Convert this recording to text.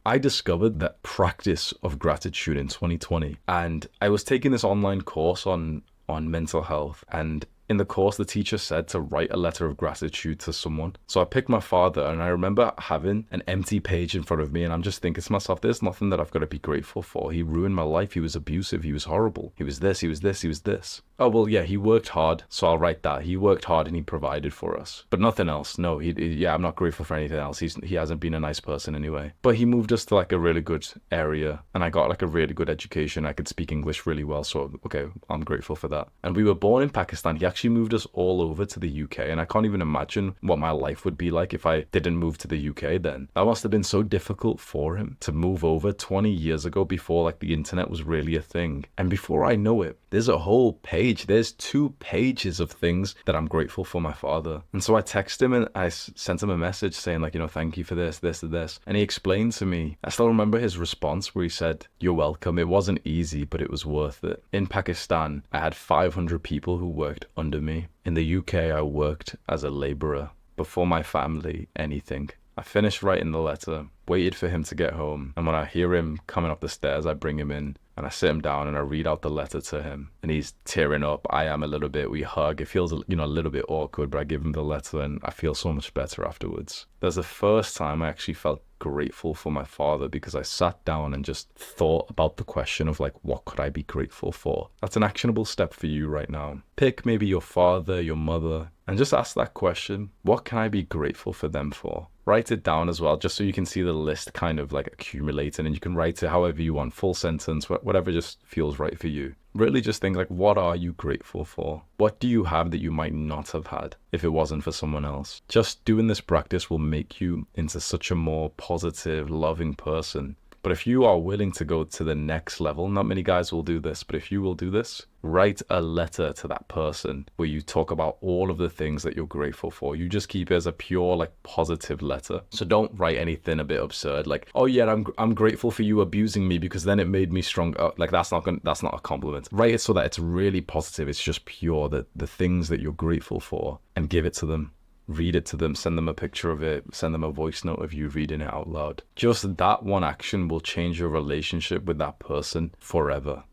I discovered that practice of gratitude in 2020, and I was taking this online course on mental health, and in the course, the teacher said to write a letter of gratitude to someone. So I picked my father, and I remember having an empty page in front of me, and I'm just thinking to myself, there's nothing that I've got to be grateful for. He ruined my life. He was abusive. He was horrible. He was this, he was this, he was this. Oh, well, yeah, he worked hard, so I'll write that. He worked hard and he provided for us. But nothing else. No, yeah, I'm not grateful for anything else. He hasn't been a nice person anyway. But he moved us to like a really good area, and I got like a really good education. I could speak English really well, so okay, I'm grateful for that. And we were born in Pakistan. He actually moved us all over to the UK, and I can't even imagine what my life would be like if I didn't move to the UK then. That must have been so difficult for him to move over 20 years ago, before like the internet was really a thing. And before I know it, there's a whole page, there's 2 pages of things that I'm grateful for my father. And so I texted him and I sent him a message saying like, thank you for this, this, and this. And he explained to me, I still remember his response where he said, "You're welcome. It wasn't easy, but it was worth it." In Pakistan, I had 500 people who worked under me. In the UK, I worked as a laborer. Before my family, anything. I finished writing the letter, waited for him to get home, and when I hear him coming up the stairs, I bring him in and I sit him down and I read out the letter to him, and he's tearing up. I am a little bit. We hug. It feels, a little bit awkward, but I give him the letter and I feel so much better afterwards. That's the first time I actually felt grateful for my father, because I sat down and just thought about the question of like, what could I be grateful for? That's an actionable step for you right now. Pick maybe your father, your mother, and just ask that question. What can I be grateful for them for? Write it down as well, just so you can see the list kind of like accumulating, and you can write it however you want, full sentence, whatever just feels right for you. Really just think like, what are you grateful for? What do you have that you might not have had if it wasn't for someone else? Just doing this practice will make you into such a more positive, loving person. But if you are willing to go to the next level, not many guys will do this, but if you will do this, write a letter to that person where you talk about all of the things that you're grateful for. You just keep it as a pure, like, positive letter. So don't write anything a bit absurd, like, "Oh yeah, I'm grateful for you abusing me because then it made me stronger." Like, that's not a compliment. Write it so that it's really positive. It's just pure, the things that you're grateful for, and give it to them. Read it to them, send them a picture of it, send them a voice note of you reading it out loud. Just that one action will change your relationship with that person forever.